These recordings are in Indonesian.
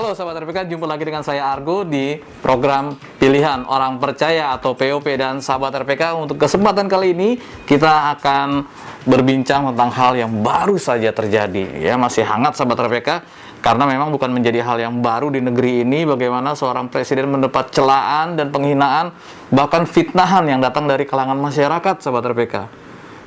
Halo Sobat RPK, jumpa lagi dengan saya Argo di program Pilihan Orang Percaya atau POP. Dan Sahabat RPK, untuk kesempatan kali ini kita akan berbincang tentang hal yang baru saja terjadi. Ya, masih hangat Sahabat RPK, karena memang bukan menjadi hal yang baru di negeri ini bagaimana seorang presiden mendapat celaan dan penghinaan, bahkan fitnahan yang datang dari kalangan masyarakat Sahabat RPK.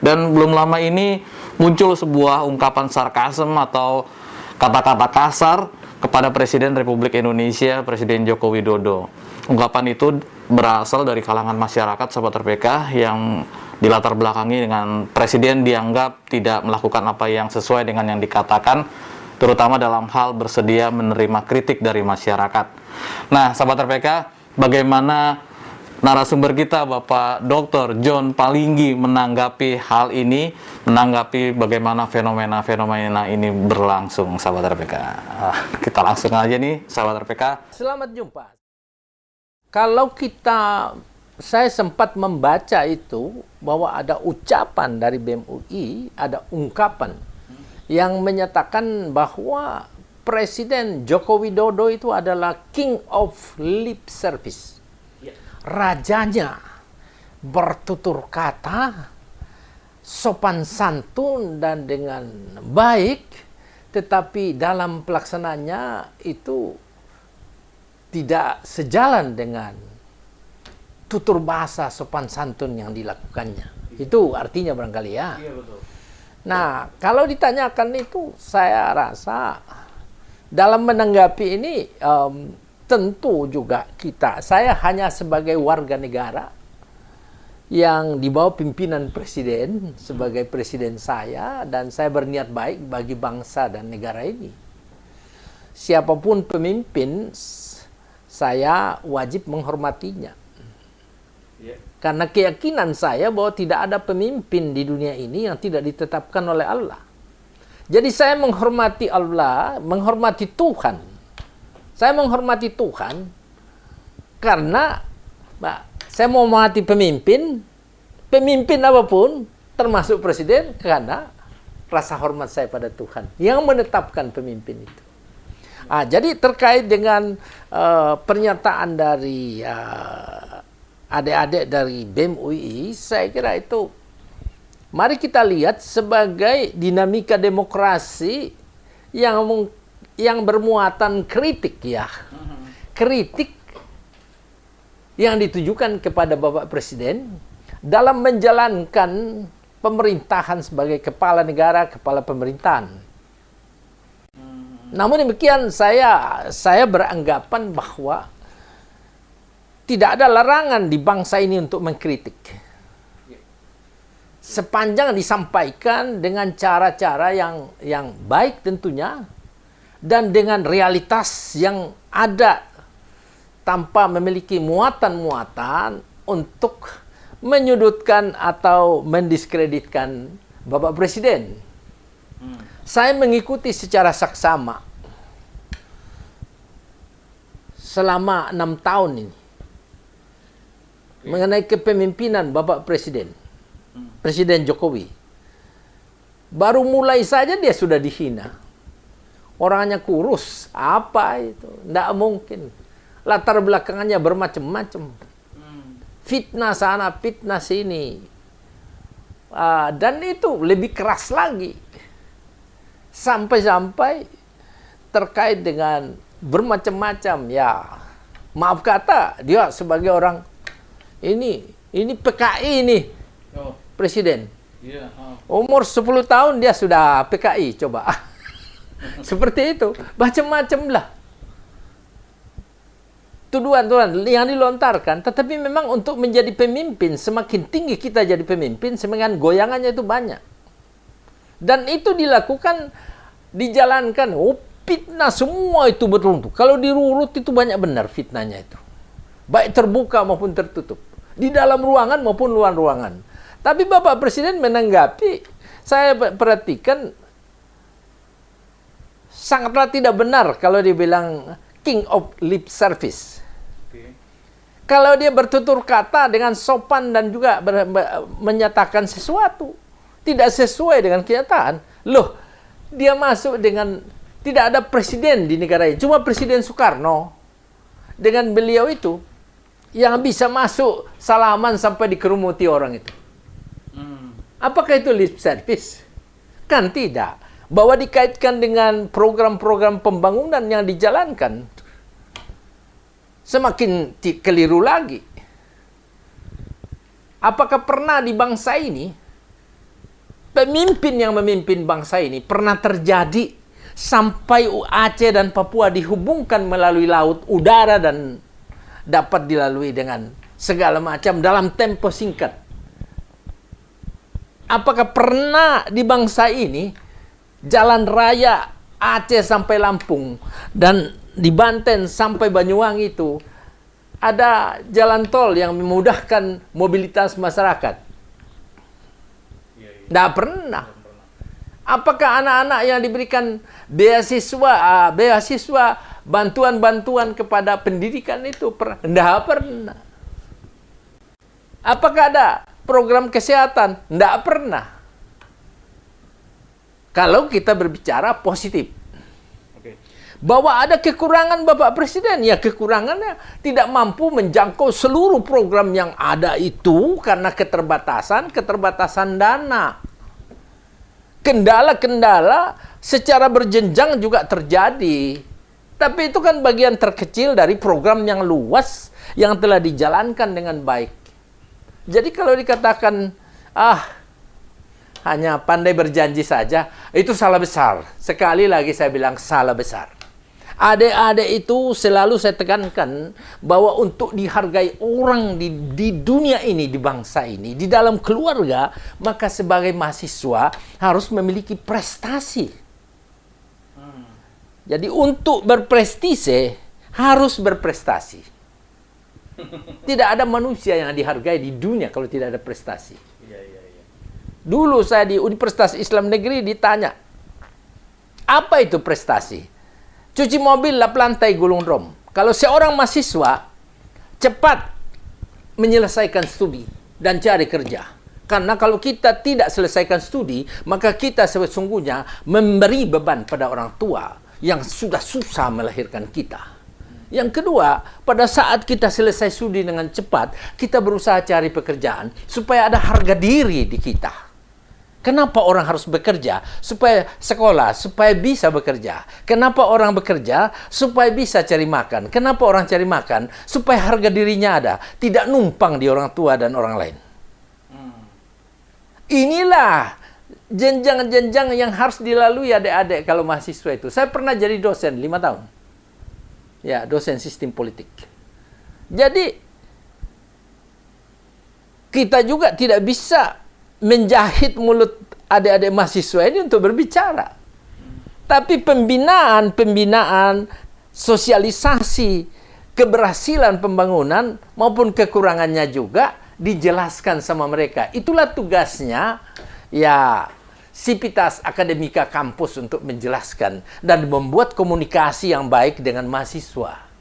Dan belum lama ini muncul sebuah ungkapan sarkasem atau kata-kata kasar kepada Presiden Republik Indonesia, Presiden Joko Widodo. Ungkapan itu berasal dari kalangan masyarakat Sahabat RPK yang dilatar belakangi dengan Presiden dianggap tidak melakukan apa yang sesuai dengan yang dikatakan, terutama dalam hal bersedia menerima kritik dari masyarakat. Nah, Sahabat RPK, bagaimana narasumber kita Bapak Dr. John Palinggi menanggapi hal ini, menanggapi bagaimana fenomena-fenomena ini berlangsung Sahabat RPK. Kita langsung aja nih Sahabat RPK. Selamat jumpa. Kalau saya sempat membaca itu bahwa ada ucapan dari BEM UI, ada ungkapan yang menyatakan bahwa Presiden Joko Widodo itu adalah King of Lip Service. Rajanya bertutur kata, sopan santun dan dengan baik, tetapi dalam pelaksananya itu tidak sejalan dengan tutur bahasa sopan santun yang dilakukannya. Itu artinya barangkali ya. Iya, betul. Nah, kalau ditanyakan itu, saya rasa dalam menanggapi ini tentu juga saya hanya sebagai warga negara yang di bawah pimpinan presiden, sebagai presiden saya, dan saya berniat baik bagi bangsa dan negara ini. Siapapun pemimpin, saya wajib menghormatinya. Karena keyakinan saya bahwa tidak ada pemimpin di dunia ini yang tidak ditetapkan oleh Allah. Jadi saya menghormati Allah, menghormati Tuhan. Saya menghormati Tuhan karena saya mau menghormati pemimpin apapun, termasuk presiden, karena rasa hormat saya pada Tuhan yang menetapkan pemimpin itu. Jadi terkait dengan pernyataan dari adik-adik dari BEM UI, saya kira itu mari kita lihat sebagai dinamika demokrasi yang bermuatan kritik ya. Kritik yang ditujukan kepada Bapak Presiden dalam menjalankan pemerintahan sebagai kepala negara, kepala pemerintahan. Namun demikian saya beranggapan bahwa tidak ada larangan di bangsa ini untuk mengkritik. Sepanjang disampaikan dengan cara-cara yang baik tentunya, dan dengan realitas yang ada tanpa memiliki muatan-muatan untuk menyudutkan atau mendiskreditkan Bapak Presiden. Saya mengikuti secara saksama selama 6 tahun ini mengenai kepemimpinan Bapak Presiden, Presiden Jokowi. Baru mulai saja dia sudah dihina. Orangnya kurus, apa itu? Tidak mungkin. Latar belakangnya bermacam-macam. Fitnah sana, fitnah sini. Dan itu lebih keras lagi. Sampai-sampai terkait dengan bermacam-macam. Ya, maaf kata, dia sebagai orang, ini PKI nih, Presiden. Umur 10 tahun dia sudah PKI, coba. Seperti itu, macam-macam lah tuduhan-tuduhan yang dilontarkan. Tetapi memang untuk menjadi pemimpin, semakin tinggi kita jadi pemimpin, semakin goyangannya itu banyak. Dan itu dilakukan, dijalankan. Fitnah semua itu betul. Kalau dirurut itu banyak benar fitnahnya itu. Baik terbuka maupun tertutup. Di dalam ruangan maupun luar ruangan. Tapi Bapak Presiden menanggapi, saya perhatikan, sangatlah tidak benar kalau dia bilang King of Lip Service. Kalau dia bertutur kata dengan sopan dan juga menyatakan sesuatu tidak sesuai dengan kenyataan, loh, dia masuk dengan Tidak ada presiden di negara ini, cuma Presiden Soekarno. Dengan beliau itu, yang bisa masuk salaman sampai dikerumuti orang itu. Apakah itu lip service? Kan tidak. Bahwa dikaitkan dengan program-program pembangunan yang dijalankan, semakin keliru lagi. Apakah pernah di bangsa ini, pemimpin yang memimpin bangsa ini pernah terjadi sampai Aceh dan Papua dihubungkan melalui laut, udara, dan dapat dilalui dengan segala macam dalam tempo singkat? Apakah pernah di bangsa ini jalan raya Aceh sampai Lampung dan di Banten sampai Banyuwangi itu ada jalan tol yang memudahkan mobilitas masyarakat? Tidak pernah. Apakah anak-anak yang diberikan beasiswa, bantuan-bantuan kepada pendidikan itu pernah? Tidak pernah. Apakah ada program kesehatan? Tidak pernah. Kalau kita berbicara positif. Bahwa ada kekurangan Bapak Presiden, ya kekurangannya tidak mampu menjangkau seluruh program yang ada itu karena keterbatasan dana. Kendala-kendala secara berjenjang juga terjadi. Tapi itu kan bagian terkecil dari program yang luas yang telah dijalankan dengan baik. Jadi kalau dikatakan, hanya pandai berjanji saja, itu salah besar. Sekali lagi saya bilang salah besar. Adik-adik itu selalu saya tekankan bahwa untuk dihargai orang di dunia ini, di bangsa ini, di dalam keluarga, maka sebagai mahasiswa harus memiliki prestasi. Jadi untuk berprestise harus berprestasi. Tidak ada manusia yang dihargai di dunia kalau tidak ada prestasi. Dulu saya di Universitas Islam Negeri ditanya, apa itu prestasi? Cuci mobil, lap lantai, gulung drum. Kalau seorang mahasiswa cepat menyelesaikan studi dan cari kerja. Karena kalau kita tidak selesaikan studi, maka kita sesungguhnya memberi beban pada orang tua yang sudah susah melahirkan kita. Yang kedua, pada saat kita selesai studi dengan cepat, kita berusaha cari pekerjaan supaya ada harga diri di kita. Kenapa orang harus bekerja? Supaya sekolah, supaya bisa bekerja. Kenapa orang bekerja? Supaya bisa cari makan. Kenapa orang cari makan? Supaya harga dirinya ada. Tidak numpang di orang tua dan orang lain. Inilah jenjang-jenjang yang harus dilalui adik-adik kalau mahasiswa itu. Saya pernah jadi dosen 5 tahun. Ya, dosen sistem politik. Jadi, kita juga tidak bisa menjahit mulut adik-adik mahasiswa ini untuk berbicara. Tapi pembinaan, sosialisasi, keberhasilan pembangunan maupun kekurangannya juga dijelaskan sama mereka. Itulah tugasnya ya Sivitas Akademika kampus untuk menjelaskan dan membuat komunikasi yang baik dengan mahasiswa.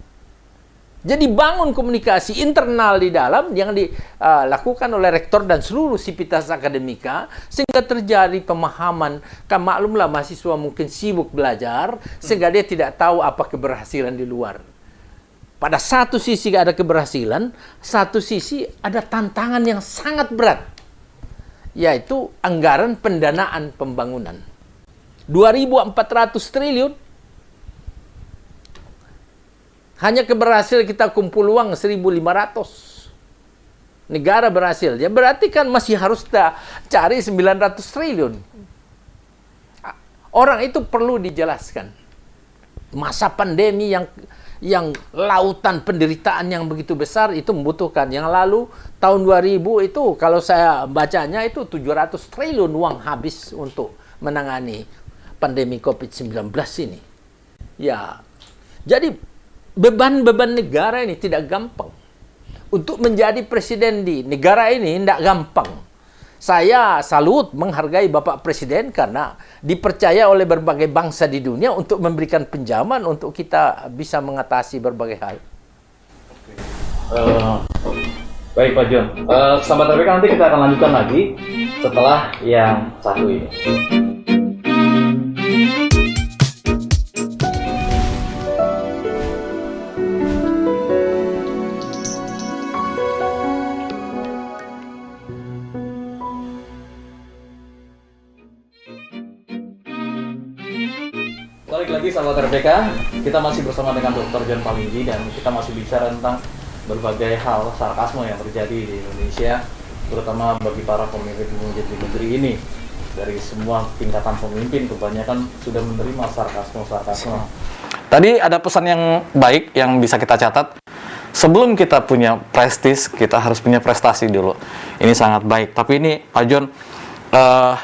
Jadi bangun komunikasi internal di dalam yang dilakukan oleh rektor dan seluruh Sivitas Akademika sehingga terjadi pemahaman. Kan maklumlah mahasiswa mungkin sibuk belajar sehingga dia tidak tahu apa keberhasilan di luar. Pada satu sisi ada keberhasilan, satu sisi ada tantangan yang sangat berat, yaitu anggaran pendanaan pembangunan. 2.400 triliun. Hanya keberhasil kita kumpul uang 1.500. Negara berhasil. Ya berarti kan masih harus cari 900 triliun. Orang itu perlu dijelaskan. Masa pandemi yang lautan penderitaan yang begitu besar itu membutuhkan. Yang lalu tahun 2000 itu kalau saya bacanya itu 700 triliun uang habis untuk menangani pandemi COVID-19 ini. Ya. Jadi beban-beban negara ini tidak gampang. Untuk menjadi presiden di negara ini tidak gampang. Saya salut menghargai Bapak Presiden karena dipercaya oleh berbagai bangsa di dunia untuk memberikan pinjaman untuk kita bisa mengatasi berbagai hal. Baik Pak John, Sahabat RPK nanti kita akan lanjutkan lagi setelah yang satu ini. balik lagi sahabat RPK. Kita masih bersama dengan Dr. John Palinggi dan kita masih bicara tentang berbagai hal sarkasme yang terjadi di Indonesia, terutama bagi para pemimpin-pemimpin di negeri ini. Dari semua tingkatan pemimpin kebanyakan sudah menerima sarkasme. Tadi ada pesan yang baik yang bisa kita catat. Sebelum kita punya prestis, kita harus punya prestasi dulu. Ini sangat baik. Tapi ini Pak John,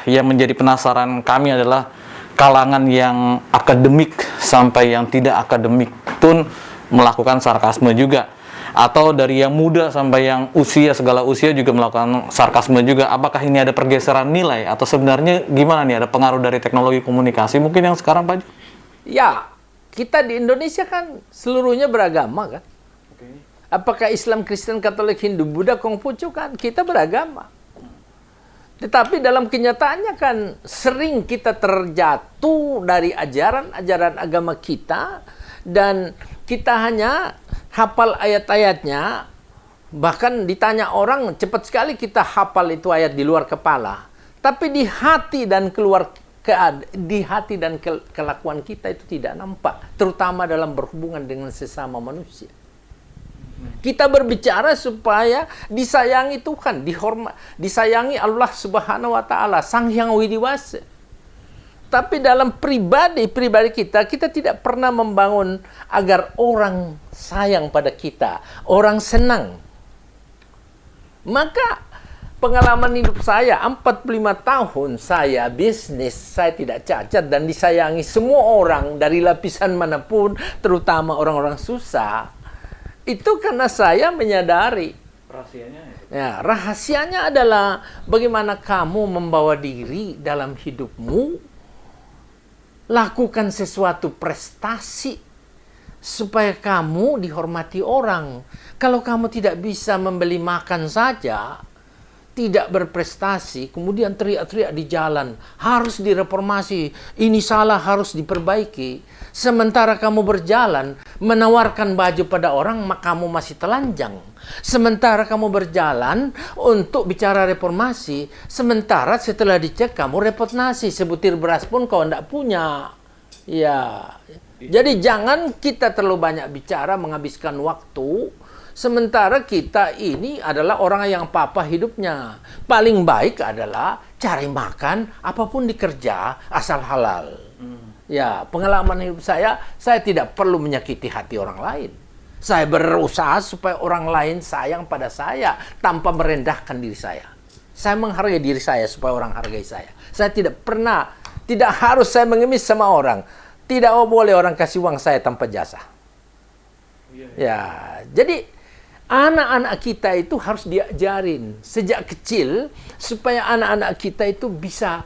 yang menjadi penasaran kami adalah kalangan yang akademik sampai yang tidak akademik pun melakukan sarkasme juga, atau dari yang muda sampai yang segala usia juga melakukan sarkasme juga. Apakah ini ada pergeseran nilai atau sebenarnya gimana nih, ada pengaruh dari teknologi komunikasi mungkin yang sekarang, Pak? Ya, kita di Indonesia kan seluruhnya beragama kan. Apakah Islam, Kristen, Katolik, Hindu, Buddha, Konghucu, kan kita beragama. Tetapi dalam kenyataannya kan sering kita terjatuh dari ajaran-ajaran agama kita dan kita hanya hafal ayat-ayatnya. Bahkan ditanya orang, cepat sekali kita hafal itu ayat di luar kepala. Tapi di hati dan kelakuan kita itu tidak nampak, terutama dalam berhubungan dengan sesama manusia. Kita berbicara supaya disayangi Tuhan, disayangi Allah Subhanahu wa taala, Sang Hyang Widiwasa. Tapi dalam pribadi kita tidak pernah membangun agar orang sayang pada kita, orang senang. Maka pengalaman hidup saya 45 tahun saya bisnis, saya tidak cacat dan disayangi semua orang dari lapisan manapun, terutama orang-orang susah. Itu karena saya menyadari rahasianya adalah bagaimana kamu membawa diri dalam hidupmu, lakukan sesuatu prestasi supaya kamu dihormati orang. Kalau kamu tidak bisa membeli makan saja, tidak berprestasi, kemudian teriak-teriak di jalan, harus direformasi, ini salah, harus diperbaiki. Sementara kamu berjalan, menawarkan baju pada orang, maka kamu masih telanjang. Sementara kamu berjalan untuk bicara reformasi, sementara setelah dicek kamu repot nasi, sebutir beras pun kau tidak punya. Ya, jadi jangan kita terlalu banyak bicara, menghabiskan waktu. Sementara kita ini adalah orang yang papa hidupnya. Paling baik adalah cari makan, apapun dikerja, asal halal. Ya, pengalaman hidup saya tidak perlu menyakiti hati orang lain. Saya berusaha supaya orang lain sayang pada saya tanpa merendahkan diri saya. Saya menghargai diri saya supaya orang hargai saya. Saya tidak harus saya mengemis sama orang. Tidak boleh orang kasih uang saya tanpa jasa. Ya, jadi anak-anak kita itu harus diajarin sejak kecil supaya anak-anak kita itu bisa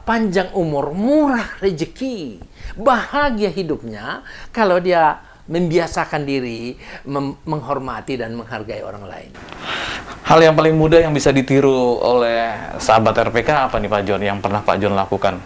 panjang umur, murah rezeki, bahagia hidupnya kalau dia membiasakan diri menghormati dan menghargai orang lain. Hal yang paling mudah yang bisa ditiru oleh sahabat RPK apa nih Pak John, yang pernah Pak John lakukan?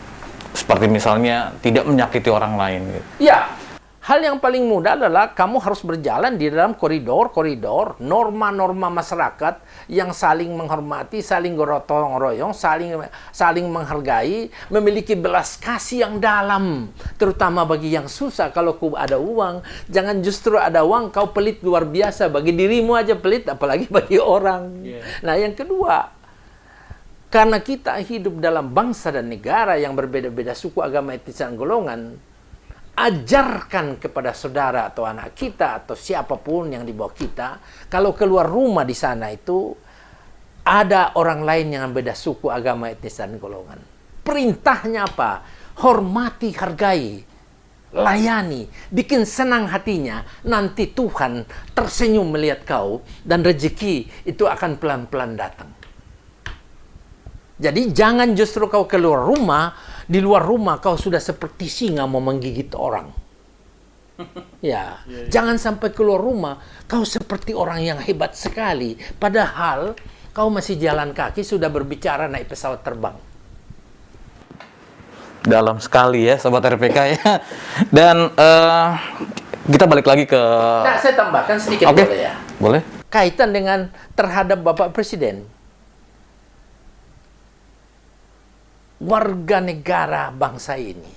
Seperti misalnya tidak menyakiti orang lain gitu. Ya, hal yang paling mudah adalah kamu harus berjalan di dalam koridor norma-norma masyarakat yang saling menghormati, saling gotong royong, saling menghargai, memiliki belas kasih yang dalam, terutama bagi yang susah. Kalau kau ada uang, jangan justru ada uang kau pelit luar biasa, bagi dirimu aja pelit, apalagi bagi orang. Nah, yang kedua, karena kita hidup dalam bangsa dan negara yang berbeda-beda suku, agama, etnis, dan golongan, ajarkan kepada saudara atau anak kita atau siapapun yang di bawah kita, kalau keluar rumah di sana itu ada orang lain yang beda suku, agama, etnis, dan golongan. Perintahnya apa? Hormati, hargai, layani, bikin senang hatinya. Nanti Tuhan tersenyum melihat kau dan rezeki itu akan pelan-pelan datang. Jadi jangan justru kau keluar rumah, di luar rumah kau sudah seperti singa mau menggigit orang. Ya, jangan sampai keluar rumah kau seperti orang yang hebat sekali, padahal kau masih jalan kaki sudah berbicara naik pesawat terbang. Dalam sekali ya Sobat RPK ya. Dan kita balik lagi ke... Nah, saya tambahkan sedikit boleh ya? Boleh. Kaitan dengan terhadap Bapak Presiden. Warga negara bangsa ini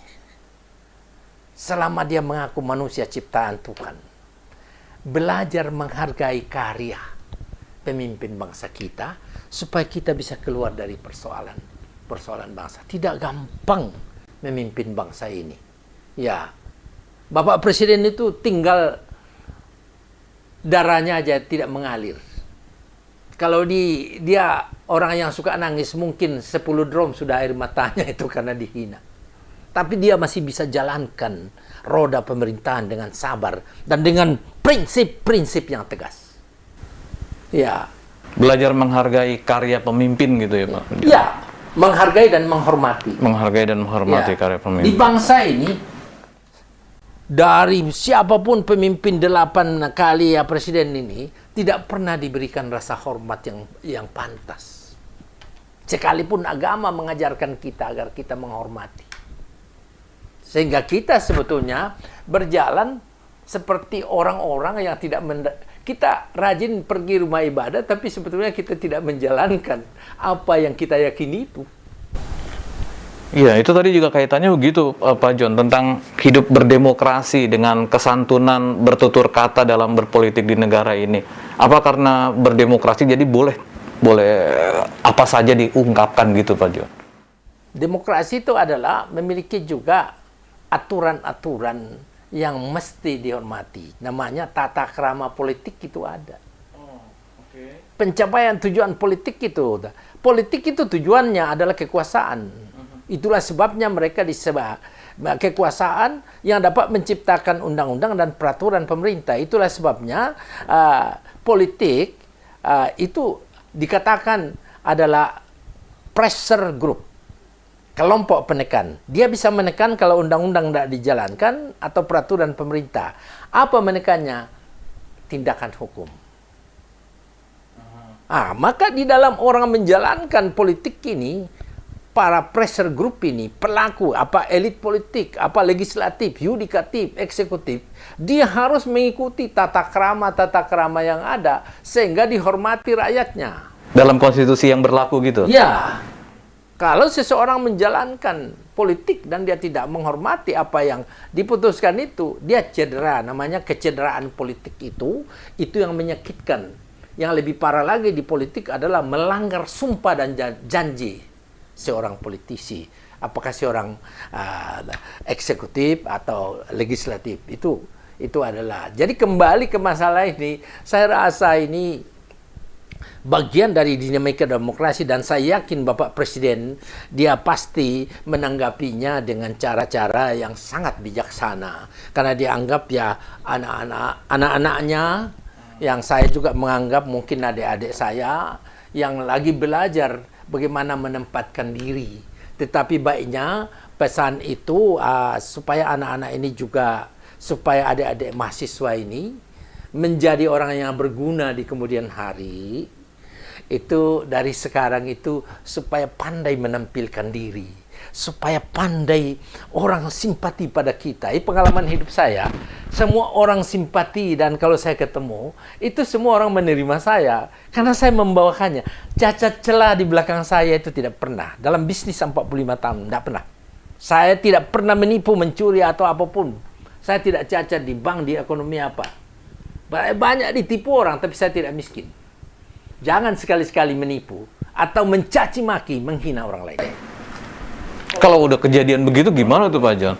selama dia mengaku manusia ciptaan Tuhan. Belajar menghargai karya pemimpin bangsa kita supaya kita bisa keluar dari persoalan bangsa. Tidak gampang memimpin bangsa ini. Ya, Bapak Presiden itu tinggal darahnya aja tidak mengalir. Kalau dia orang yang suka nangis, mungkin 10 drum sudah air matanya itu karena dihina. Tapi dia masih bisa jalankan roda pemerintahan dengan sabar dan dengan prinsip-prinsip yang tegas. Ya. Belajar menghargai karya pemimpin gitu ya Pak? Ya, menghargai dan menghormati. Menghargai dan menghormati karya pemimpin. Di bangsa ini, dari siapapun pemimpin 8 kali ya presiden ini, tidak pernah diberikan rasa hormat yang pantas. Sekalipun agama mengajarkan kita agar kita menghormati. Sehingga kita sebetulnya berjalan seperti orang-orang yang tidak kita rajin pergi rumah ibadah, tapi sebetulnya kita tidak menjalankan apa yang kita yakini itu. Iya, itu tadi juga kaitannya begitu Pak John, tentang hidup berdemokrasi dengan kesantunan bertutur kata dalam berpolitik di negara ini. Apa karena berdemokrasi jadi boleh apa saja diungkapkan gitu Pak John? Demokrasi itu adalah memiliki juga aturan-aturan yang mesti dihormati. Namanya tata krama politik itu ada. Pencapaian tujuan politik itu. Politik itu tujuannya adalah kekuasaan. Itulah sebabnya mereka disebut kekuasaan yang dapat menciptakan undang-undang dan peraturan pemerintah. Itulah sebabnya politik itu dikatakan adalah pressure group, kelompok penekan. Dia bisa menekan kalau undang-undang tidak dijalankan atau peraturan pemerintah. Apa menekannya? Tindakan hukum. Maka di dalam orang menjalankan politik ini, para pressure group ini, pelaku, apa elit politik, apa legislatif, yudikatif, eksekutif, dia harus mengikuti tata krama yang ada, sehingga dihormati rakyatnya. Dalam konstitusi yang berlaku gitu? Ya. Kalau seseorang menjalankan politik dan dia tidak menghormati apa yang diputuskan itu, dia cedera. Namanya kecederaan politik itu yang menyakitkan. Yang lebih parah lagi di politik adalah melanggar sumpah dan janji seorang politisi, apakah seorang eksekutif atau legislatif, itu adalah. Jadi kembali ke masalah ini, saya rasa ini bagian dari dinamika demokrasi dan saya yakin Bapak Presiden dia pasti menanggapinya dengan cara-cara yang sangat bijaksana karena dia anggap ya anak-anaknya yang saya juga menganggap mungkin adik-adik saya yang lagi belajar bagaimana menempatkan diri. Tetapi baiknya pesan itu supaya anak-anak ini juga, supaya adik-adik mahasiswa ini menjadi orang yang berguna di kemudian hari, itu dari sekarang itu supaya pandai menampilkan diri, supaya pandai orang simpati pada kita. Ini pengalaman hidup saya, semua orang simpati dan kalau saya ketemu, itu semua orang menerima saya. Karena saya membawakannya. Cacat celah di belakang saya itu tidak pernah. Dalam bisnis 45 tahun, tidak pernah. Saya tidak pernah menipu, mencuri atau apapun. Saya tidak cacat di bank, di ekonomi apa. Banyak ditipu orang, tapi saya tidak miskin. Jangan sekali-sekali menipu atau mencaci maki, menghina orang lain. Kalau udah kejadian begitu gimana tuh Pak John?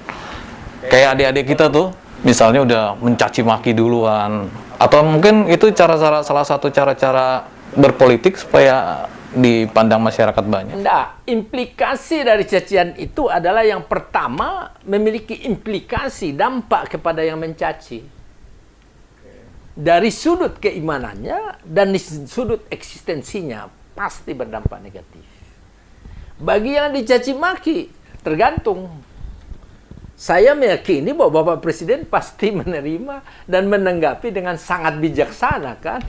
Kayak adik-adik kita tuh, misalnya udah mencaci maki duluan, atau mungkin itu salah satu cara-cara berpolitik supaya dipandang masyarakat banyak. Enggak, implikasi dari cacian itu adalah yang pertama memiliki implikasi dampak kepada yang mencaci. Dari sudut keimanannya dan di sudut eksistensinya pasti berdampak negatif. Bagi yang dicaci maki, tergantung. Saya meyakini bahwa Bapak Presiden pasti menerima dan menanggapi dengan sangat bijaksana, kan?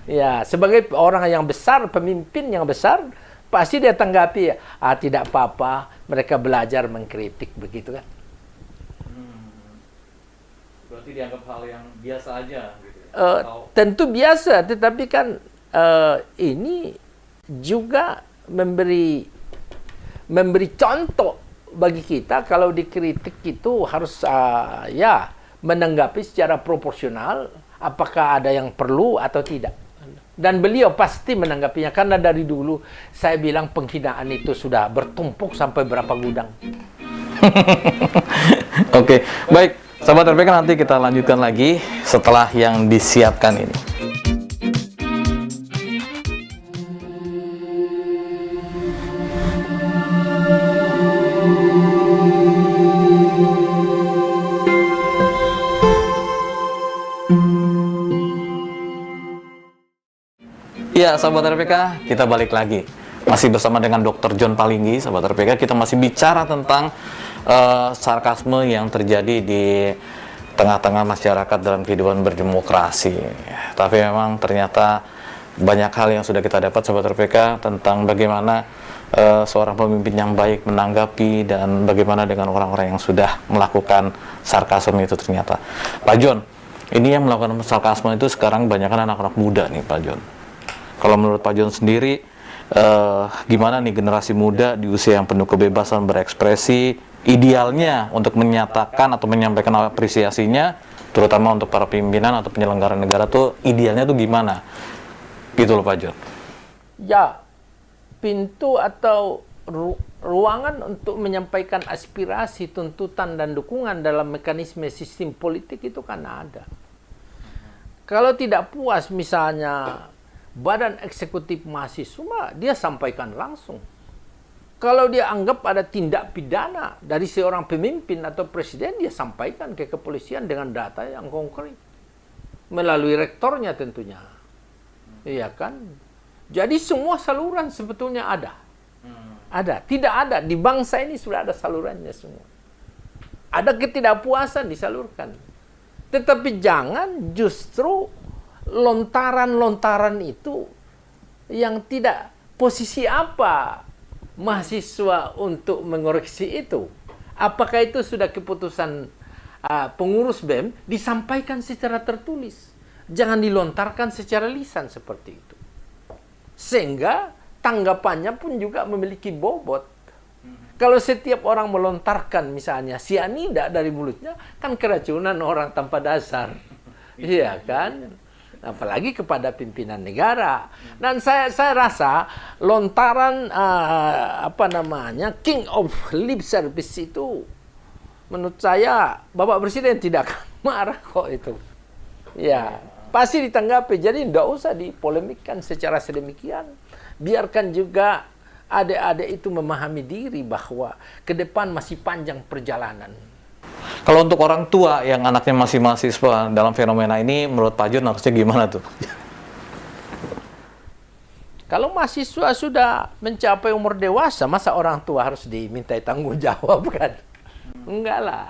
Ya, sebagai orang yang besar, pemimpin yang besar, pasti dia tanggapi, tidak apa-apa, mereka belajar mengkritik, begitu kan? Berarti dianggap hal yang biasa aja gitu. Tentu biasa, tetapi kan ini juga memberi contoh bagi kita kalau dikritik itu harus ya menanggapi secara proporsional apakah ada yang perlu atau tidak. Dan beliau pasti menanggapinya karena dari dulu saya bilang penghinaan itu sudah bertumpuk sampai berapa gudang. Oke, baik. Sahabat RPK, nanti kita lanjutkan lagi setelah yang disiapkan ini. Ya, sahabat RPK, kita balik lagi. Masih bersama dengan Dr. John Palinggi, sahabat RPK. Kita masih bicara tentang sarkasme yang terjadi di tengah-tengah masyarakat dalam kehidupan berdemokrasi. Tapi memang ternyata banyak hal yang sudah kita dapat, sahabat RPK, tentang bagaimana seorang pemimpin yang baik menanggapi dan bagaimana dengan orang-orang yang sudah melakukan sarkasme itu ternyata. Pak John, ini yang melakukan sarkasme itu sekarang banyakkan anak-anak muda nih, Pak John. Kalau menurut Pak John sendiri, gimana nih generasi muda di usia yang penuh kebebasan berekspresi, idealnya untuk menyatakan atau menyampaikan apresiasinya, terutama untuk para pimpinan atau penyelenggara negara tuh idealnya tuh gimana? Gitu loh Pak John. Ya, pintu atau ruangan untuk menyampaikan aspirasi, tuntutan, dan dukungan dalam mekanisme sistem politik itu kan ada. Kalau tidak puas misalnya Badan Eksekutif Mahasiswa, dia sampaikan langsung. Kalau dia anggap ada tindak pidana dari seorang pemimpin atau presiden, dia sampaikan ke kepolisian dengan data yang konkret. Melalui rektornya tentunya. Iya kan? Jadi semua saluran sebetulnya ada. Ada. Tidak ada. Di bangsa ini sudah ada salurannya semua. Ada ketidakpuasan disalurkan. Tetapi jangan justru lontaran-lontaran itu yang tidak posisi apa mahasiswa untuk mengoreksi itu. Apakah itu sudah keputusan pengurus BEM disampaikan secara tertulis. Jangan dilontarkan secara lisan seperti itu. Sehingga tanggapannya pun juga memiliki bobot. Kalau setiap orang melontarkan misalnya sianida dari mulutnya, kan keracunan orang tanpa dasar. Iya kan? Apalagi kepada pimpinan negara. Dan saya rasa lontaran King of Lip Service itu, menurut saya Bapak Presiden tidak akan marah kok itu. Ya, pasti ditanggapi. Jadi tidak usah dipolemikkan secara sedemikian. Biarkan juga adik-adik itu memahami diri bahwa ke depan masih panjang perjalanan. Kalau untuk orang tua yang anaknya masih mahasiswa dalam fenomena ini, menurut Pak John harusnya gimana tuh? Kalau mahasiswa sudah mencapai umur dewasa, masa orang tua harus dimintai tanggung jawab kan? Enggak lah.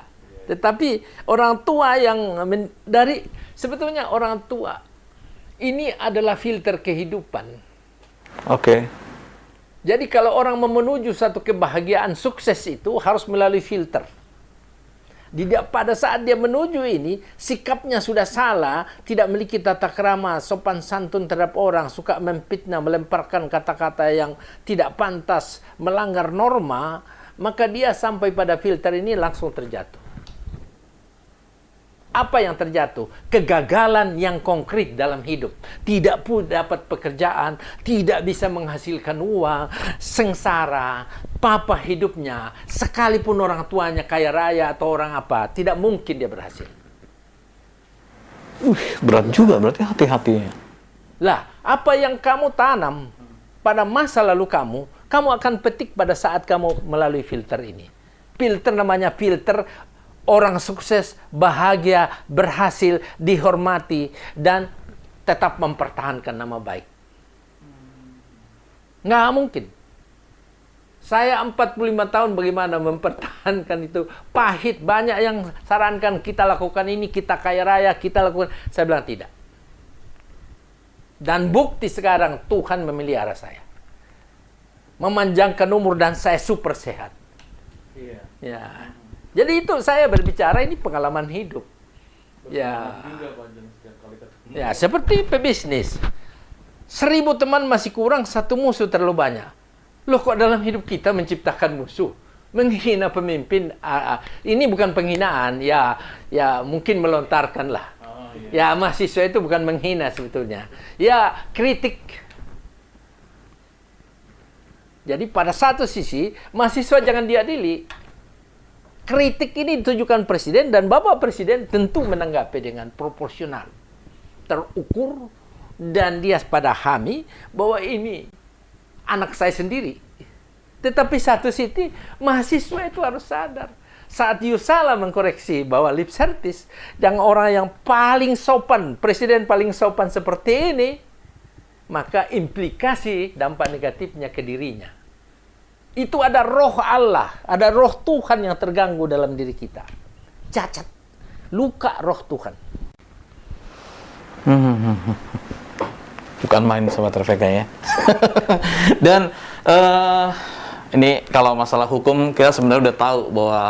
Tetapi orang tua yang sebetulnya orang tua ini adalah filter kehidupan. Oke. Jadi kalau orang menuju satu kebahagiaan sukses itu harus melalui filter. Pada saat dia menuju ini, sikapnya sudah salah, tidak memiliki tata krama, sopan santun terhadap orang, suka memfitnah, melemparkan kata-kata yang tidak pantas, melanggar norma, maka dia sampai pada filter ini langsung terjatuh. Apa yang terjatuh? Kegagalan yang konkret dalam hidup. Tidak pun dapat pekerjaan, tidak bisa menghasilkan uang, sengsara, papa hidupnya. Sekalipun orang tuanya kaya raya atau orang apa, tidak mungkin dia berhasil. Berat juga berarti hati-hatinya. Lah, apa yang kamu tanam pada masa lalu kamu akan petik pada saat kamu melalui filter ini. Filter namanya filter orang sukses, bahagia, berhasil, dihormati, dan tetap mempertahankan nama baik. Nggak mungkin. Saya 45 tahun bagaimana mempertahankan itu. Pahit, banyak yang sarankan kita lakukan ini, kita kaya raya, kita lakukan. Saya bilang tidak. Dan bukti sekarang Tuhan memelihara saya. Memanjangkan umur dan saya super sehat. Iya. Ya. Jadi itu saya berbicara ini pengalaman hidup. Ya. Ya, seperti pebisnis. 1000 teman masih kurang, 1 musuh terlalu banyak. Loh, kok dalam hidup kita menciptakan musuh? Menghina pemimpin, ini bukan penghinaan, ya mungkin melontarkan lah. Ya, mahasiswa itu bukan menghina sebetulnya. Ya, kritik. Jadi pada satu sisi, mahasiswa jangan diadili. Kritik ini ditujukan presiden, dan Bapak Presiden tentu menanggapi dengan proporsional, terukur, dan dia pahami bahwa ini anak saya sendiri. Tetapi satu sisi, mahasiswa itu harus sadar. Saat you salah mengkoreksi bahwa lip service, dan orang yang paling sopan, presiden paling sopan seperti ini, maka implikasi dampak negatifnya ke dirinya. Itu ada roh Allah, ada roh Tuhan yang terganggu dalam diri kita. Cacat, luka roh Tuhan. Bukan main Sobat RPK ya. Dan ini kalau masalah hukum, kita sebenarnya udah tahu bahwa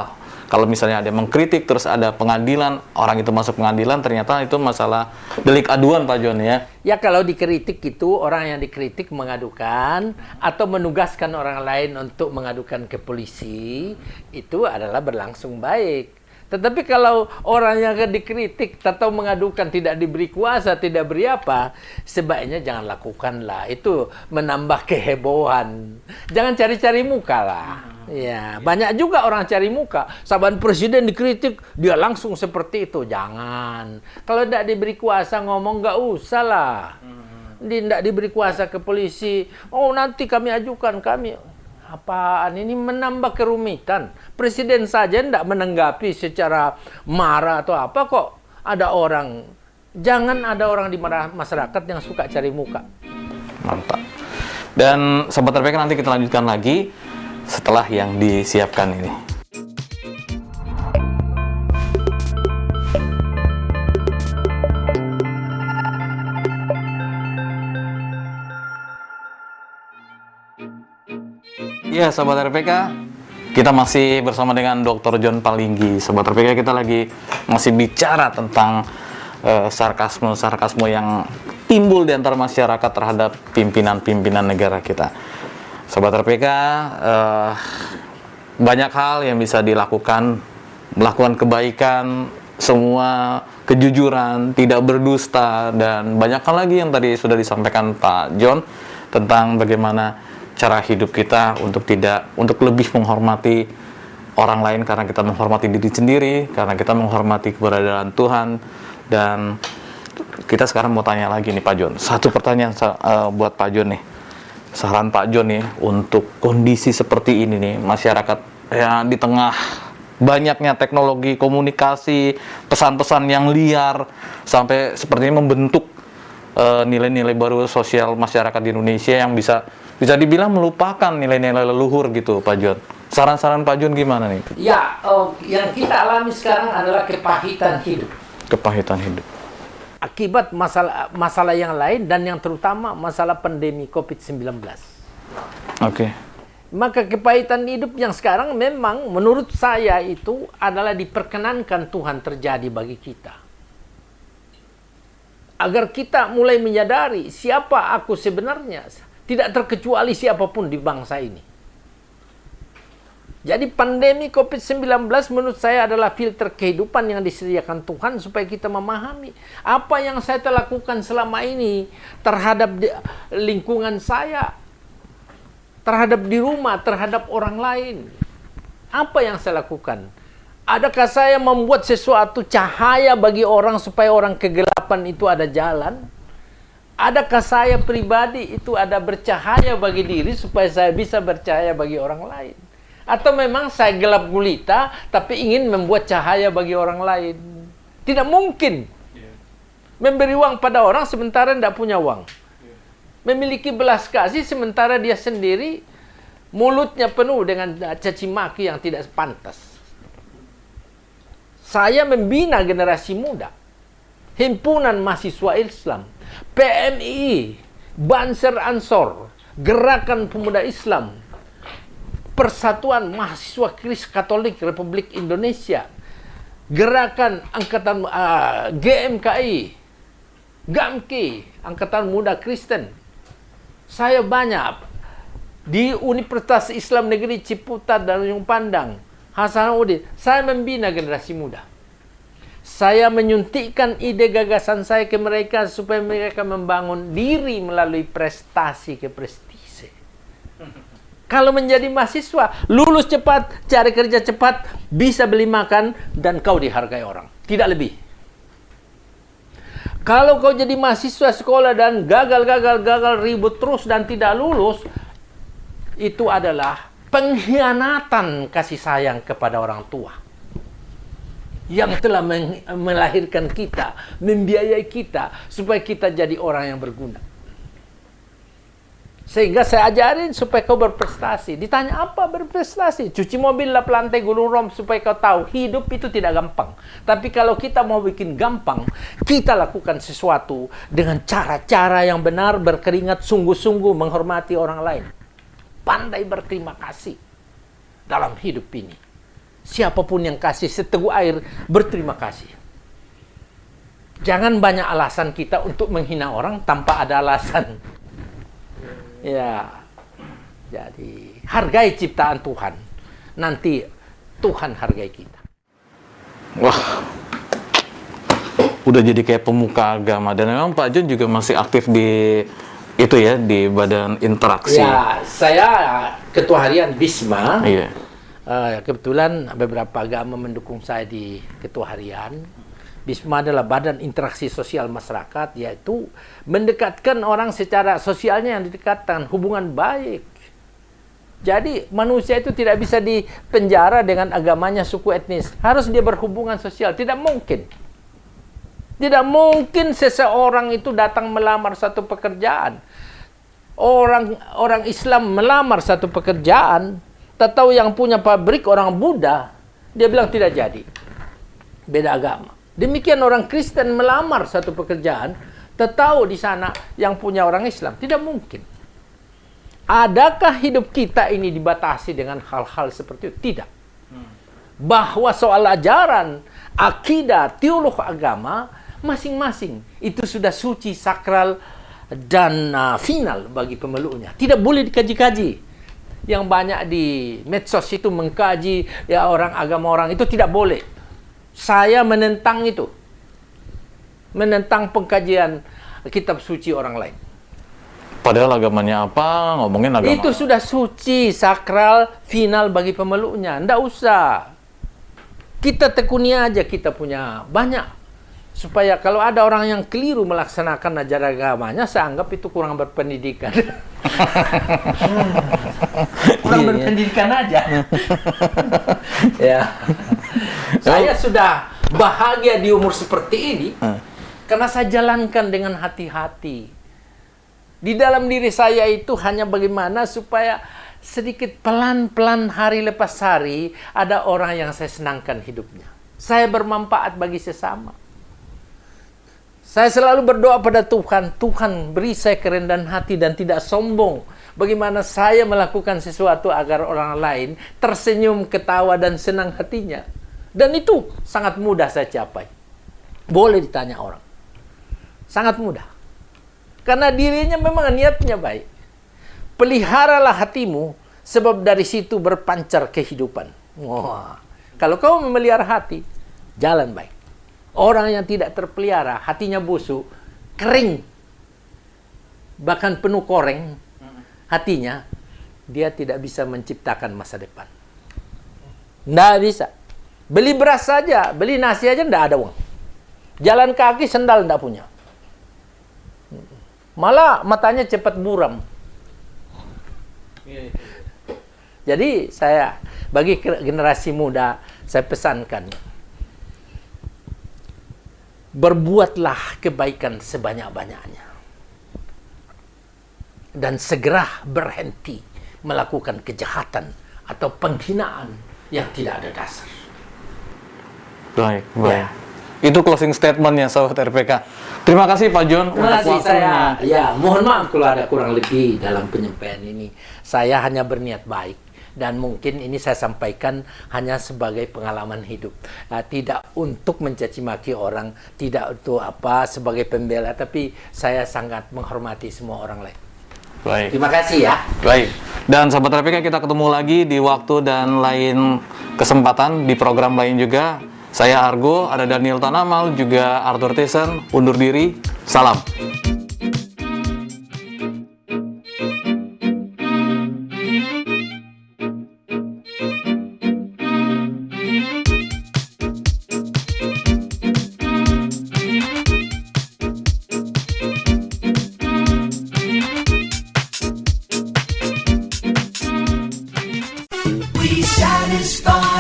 kalau misalnya ada yang mengkritik, terus ada pengadilan, orang itu masuk pengadilan, ternyata itu masalah delik aduan, Pak John ya. Ya, kalau dikritik itu, orang yang dikritik mengadukan atau menugaskan orang lain untuk mengadukan ke polisi, itu adalah berlangsung baik. Tetapi kalau orang yang dikritik atau mengadukan tidak diberi kuasa, tidak beri apa, sebaiknya jangan lakukanlah. Itu menambah kehebohan. Jangan cari-cari muka lah. Ya, banyak juga orang cari muka. Saban presiden dikritik, dia langsung seperti itu. Jangan. Kalau tidak diberi kuasa ngomong, nggak usah lah. Tidak diberi kuasa ke polisi. Oh, nanti kami ajukan, kami. Apaan ini, menambah kerumitan. Presiden saja tidak menanggapi secara marah atau apa, kok ada orang. Jangan ada orang di masyarakat yang suka cari muka. Mantap. Dan Sobat RPK, nanti kita lanjutkan lagi setelah yang disiapkan ini. Ya, Sobat RPK, kita masih bersama dengan Dr. John Palinggi. Sobat RPK, kita lagi masih bicara tentang sarkasme yang timbul di antara masyarakat terhadap pimpinan-pimpinan negara kita. Sobat RPK, banyak hal yang bisa dilakukan, melakukan kebaikan, semua kejujuran, tidak berdusta, dan banyak hal lagi yang tadi sudah disampaikan Pak John tentang bagaimana cara hidup kita untuk lebih menghormati orang lain, karena kita menghormati diri sendiri, karena kita menghormati keberadaan Tuhan. Dan kita sekarang mau tanya lagi nih Pak John, satu pertanyaan buat Pak John nih, saran Pak John nih untuk kondisi seperti ini nih, masyarakat ya di tengah banyaknya teknologi komunikasi, pesan-pesan yang liar, sampai sepertinya membentuk nilai-nilai baru sosial masyarakat di Indonesia yang bisa dibilang melupakan nilai-nilai leluhur gitu, Pak John. Saran-saran Pak John gimana nih? Ya, yang kita alami sekarang adalah kepahitan hidup. Kepahitan hidup. Akibat masalah yang lain, dan yang terutama masalah pandemi COVID-19. Oke. Maka kepahitan hidup yang sekarang memang menurut saya itu adalah diperkenankan Tuhan terjadi bagi kita. Agar kita mulai menyadari siapa aku sebenarnya. Tidak terkecuali siapapun di bangsa ini. Jadi pandemi COVID-19 menurut saya adalah filter kehidupan yang disediakan Tuhan supaya kita memahami apa yang saya telah lakukan selama ini terhadap lingkungan saya, terhadap di rumah, terhadap orang lain. Apa yang saya lakukan? Adakah saya membuat sesuatu cahaya bagi orang supaya orang kegelapan itu ada jalan? Adakah saya pribadi itu ada bercahaya bagi diri supaya saya bisa bercahaya bagi orang lain? Atau memang saya gelap gulita tapi ingin membuat cahaya bagi orang lain? Tidak mungkin. Memberi uang pada orang sementara tidak punya uang. Memiliki belas kasih sementara dia sendiri mulutnya penuh dengan caci maki yang tidak pantas. Saya membina generasi muda. Himpunan Mahasiswa Islam, PMI, Banser Ansor, Gerakan Pemuda Islam, Persatuan Mahasiswa Kristen Katolik Republik Indonesia, Gerakan Angkatan GMKI, GAMKI, Angkatan Muda Kristen. Saya banyak Di Universitas Islam Negeri Ciputat dan Ujung Pandang, Hasanuddin, saya membina generasi muda. Saya menyuntikkan ide gagasan saya ke mereka supaya mereka membangun diri melalui prestasi ke prestise. Kalau menjadi mahasiswa, lulus cepat, cari kerja cepat, bisa beli makan, dan kau dihargai orang. Tidak lebih. Kalau kau jadi mahasiswa sekolah dan gagal, ribut terus dan tidak lulus, itu adalah pengkhianatan kasih sayang kepada orang tua yang telah melahirkan kita, membiayai kita, supaya kita jadi orang yang berguna. Sehingga saya ajarin supaya kau berprestasi. Ditanya apa berprestasi? Cuci mobil, lap lantai, gulung rom, supaya kau tahu hidup itu tidak gampang. Tapi kalau kita mau bikin gampang, kita lakukan sesuatu dengan cara-cara yang benar, berkeringat, sungguh-sungguh menghormati orang lain. Pandai berterima kasih dalam hidup ini. Siapapun yang kasih seteguk air, berterima kasih. Jangan banyak alasan kita untuk menghina orang tanpa ada alasan. Ya, jadi hargai ciptaan Tuhan. Nanti Tuhan hargai kita. Wah, udah jadi kayak pemuka agama. Dan memang Pak John juga masih aktif di itu ya, di Badan Interaksi. Ya, saya ketua harian BISMA. Iya. Kebetulan beberapa agama mendukung saya di ketua harian. BISMA adalah Badan Interaksi Sosial Masyarakat, yaitu mendekatkan orang secara sosialnya yang didekatkan, hubungan baik. Jadi manusia itu tidak bisa dipenjara dengan agamanya, suku etnis. Harus dia berhubungan sosial. Tidak mungkin. Tidak mungkin seseorang itu datang melamar satu pekerjaan. Orang Islam melamar satu pekerjaan, tahu yang punya pabrik orang Buddha, dia bilang tidak jadi. Beda agama. Demikian orang Kristen melamar satu pekerjaan, tahu di sana yang punya orang Islam. Tidak mungkin. Adakah hidup kita ini dibatasi dengan hal-hal seperti itu? Tidak. Bahwa soal ajaran, akidah, teolog agama, masing-masing itu sudah suci, sakral, dan final bagi pemeluknya. Tidak boleh dikaji-kaji. Yang banyak di medsos itu mengkaji ya orang agama orang itu tidak boleh. Saya menentang itu. Menentang pengkajian kitab suci orang lain. Padahal agamanya apa, ngomongin agama. Itu sudah suci, sakral, final bagi pemeluknya. Nggak usah. Kita tekuni aja, kita punya banyak. Supaya kalau ada orang yang keliru melaksanakan ajaran agamanya, saya anggap itu kurang berpendidikan. Kurang berpendidikan aja. Ya. Saya sudah bahagia di umur seperti ini karena saya jalankan dengan hati-hati. Di dalam diri saya itu hanya bagaimana supaya sedikit pelan-pelan hari lepas hari ada orang yang saya senangkan hidupnya. Saya bermanfaat bagi sesama. Saya selalu berdoa pada Tuhan, Tuhan beri saya kerendahan hati dan tidak sombong. Bagaimana saya melakukan sesuatu agar orang lain tersenyum, ketawa, dan senang hatinya. Dan itu sangat mudah saya capai. Boleh ditanya orang. Sangat mudah. Karena dirinya memang niatnya baik. Peliharalah hatimu, sebab dari situ berpancar kehidupan. Wah. Kalau kau memelihara hati, jalan baik. Orang yang tidak terpelihara, hatinya busuk, kering, bahkan penuh koreng, hatinya, dia tidak bisa menciptakan masa depan. Nggak bisa. Beli beras saja, beli nasi aja nggak ada uang. Jalan kaki, sendal nggak punya. Malah matanya cepat buram. Jadi saya, bagi generasi muda, saya pesankan, berbuatlah kebaikan sebanyak-banyaknya. Dan segera berhenti melakukan kejahatan atau penghinaan yang tidak ada dasar. Baik, baik. Ya. Itu closing statement-nya, sahabat RPK. Terima kasih Pak John untuk waktunya. Ya, mohon maaf kalau ada kurang lebih dalam penyampaian ini. Saya hanya berniat baik. Dan mungkin ini saya sampaikan hanya sebagai pengalaman hidup. Tidak untuk mencaci maki orang, tidak untuk sebagai pembela, tapi saya sangat menghormati semua orang lain. Baik. Terima kasih ya. Baik. Dan sahabat RPK, kita ketemu lagi di waktu dan lain kesempatan di program lain juga. Saya Argo, ada Daniel Tanamal, juga Arthur Tyson. Undur diri. Salam. We satisfy